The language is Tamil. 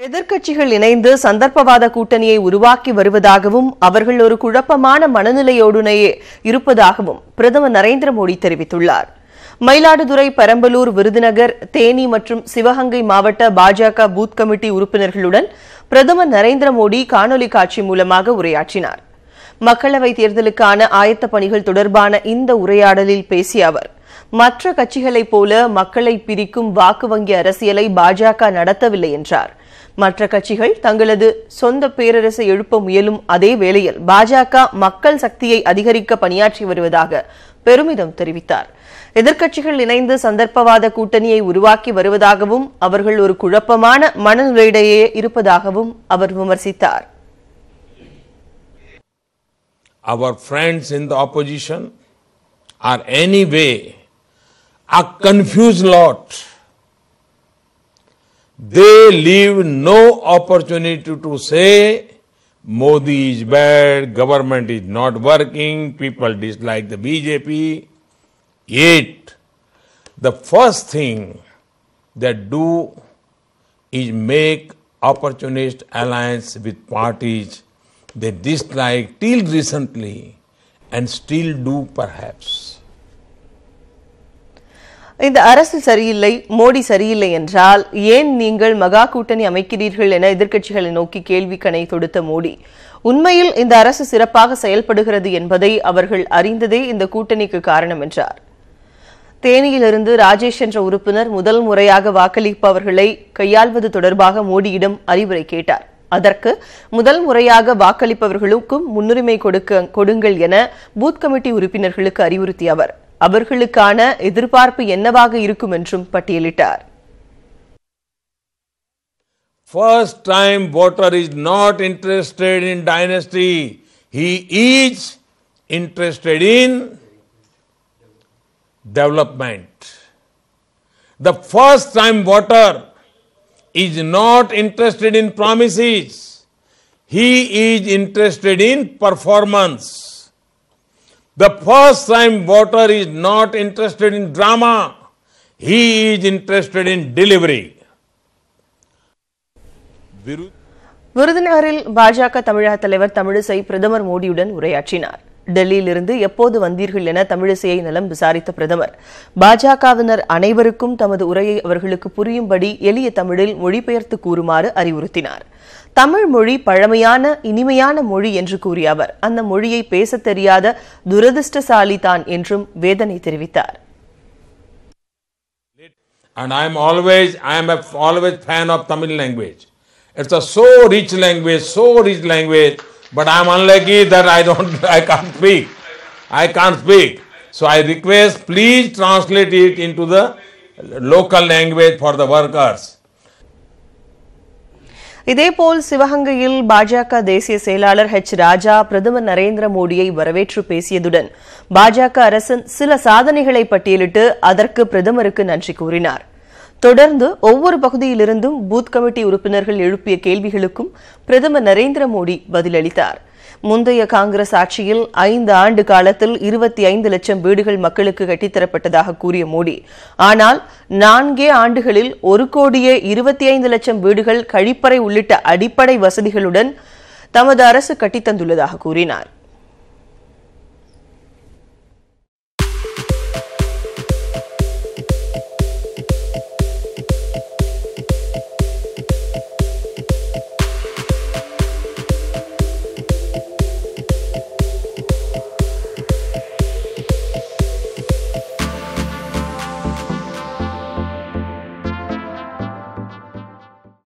எதிர்க்கட்சிகள் இணைந்து சந்தர்ப்பவாத கூட்டணியை உருவாக்கி வருவதாகவும் அவர்கள் ஒரு குழப்பமான மனநிலையோடுனேயே இருப்பதாகவும் பிரதமர் நரேந்திர மோடி தெரிவித்துள்ளார். மயிலாடுதுறை, பெரம்பலூர், விருதுநகர், தேனி மற்றும் சிவகங்கை மாவட்ட பாஜக பூத் கமிட்டி உறுப்பினர்களுடன் பிரதமர் நரேந்திர மோடி காணொலி காட்சி மூலமாக உரையாற்றினார். மக்களவைத் தேர்தலுக்கான ஆயத்த பணிகள் தொடர்பான இந்த உரையாடலில் பேசிய அவர், மற்ற கட்சிகளைப் போல மக்களை பிரிக்கும் வாக்கு வங்கி அரசியலை பாஜக நடத்தவில்லை என்றார். மற்ற கட்சிகள் தங்களது சொந்த பேரரசை எழுப்ப முயலும் அதே வேளையில் பாஜக மக்கள் சக்தியை அதிகரிக்க பணியாற்றி வருவதாக பெருமிதம் தெரிவித்தார். எதிர்க்கட்சிகள் இணைந்து சந்தர்ப்பவாத கூட்டணியை உருவாக்கி வருவதாகவும் அவர்கள் ஒரு குழப்பமான மனநிலையிடையே இருப்பதாகவும் அவர் விமர்சித்தார். Our friends in the opposition are anyway a confused lot. They leave no opportunity to say Modi is bad, government is not working, people dislike the BJP. Yet, the first thing they do is make opportunist alliance with parties they dislike till recently and still do perhaps. இந்த அரசு சரியில்லை, மோடி சரியில்லை என்றால் ஏன் நீங்கள் மகா கூட்டணி அமைக்கிறீர்கள் என எதிர்க்கட்சிகளை நோக்கி கேள்விக்கணை தொடுத்த மோடி, உண்மையில் இந்த அரசு சிறப்பாக செயல்படுகிறது என்பதை அவர்கள் அறிந்ததே இந்த கூட்டணிக்கு காரணம் என்றார். தேனியிலிருந்து ராஜேஷ் என்ற உறுப்பினர் முதல் முறையாக வாக்களிப்பவர்களை கையாள்வது தொடர்பாக மோடியிடம் அறிவுரை கேட்டார். அதற்கு முதல் முறையாக வாக்களிப்பவர்களுக்கும் முன்னுரிமை கொடுங்கள் என பூத் கமிட்டி உறுப்பினர்களுக்கு அறிவுறுத்திய அவர், அவர்களுக்கான எதிர்பார்ப்பு என்னவாக இருக்கும் என்றும் பட்டியலிட்டார். First time voter is not interested in dynasty. He is interested in development. The first time voter is not interested in promises. He is interested in performance. The first time voter is not interested in drama. He is interested in delivery. விருதுநகரில் பாஜக தமிழக தலைவர் தமிழிசை பிரதமர் மோடியுடன் உரையாற்றினார். டெல்லியிலிருந்து எப்போது வந்தீர்கள் என தமிழிசையை நலம் விசாரித்த பிரதமர், பாஜகவினர் அனைவருக்கும் தமது உரையை அவர்களுக்கு புரியும்படி எளிய தமிழில் மொழிபெயர்த்து கூறுமாறு அறிவுறுத்தினார். தமிழ் மொழி பழமையான இனிமையான மொழி என்று கூறிய அவர், அந்த மொழியை பேசத் தெரியாத துரதிருஷ்டசாலி தான் என்றும் வேதனை தெரிவித்தார். And I am always fan of Tamil language. It's a so rich language, but I am unlucky that I can't speak. So I request, please translate it into the local language for the workers. இதேபோல் சிவகங்கையில் பாஜக தேசிய செயலாளர் ராஜா பிரதமர் நரேந்திர மோடியை வரவேற்று பேசியதுடன் பாஜக அரசின் சில சாதனைகளை பட்டியலிட்டு அதற்கு பிரதமருக்கு நன்றி கூறினார். தொடர்ந்து ஒவ்வொரு பகுதியிலிருந்தும் பூத் கமிட்டி உறுப்பினர்கள் எழுப்பிய கேள்விகளுக்கும் பிரதமர் நரேந்திர மோடி பதிலளித்தார். முந்தைய காங்கிரஸ் ஆட்சியில் 5 ஆண்டு காலத்தில் 25 லட்சம் வீடுகள் மக்களுக்கு கட்டித்தரப்பட்டதாக கூறிய மோடி, ஆனால் 4 ஆண்டுகளில் 1,25 லட்சம் வீடுகள், கழிப்பறை உள்ளிட்ட அடிப்படை வசதிகளுடன் தமது அரசு கட்டித்தந்துள்ளதாக கூறினார்.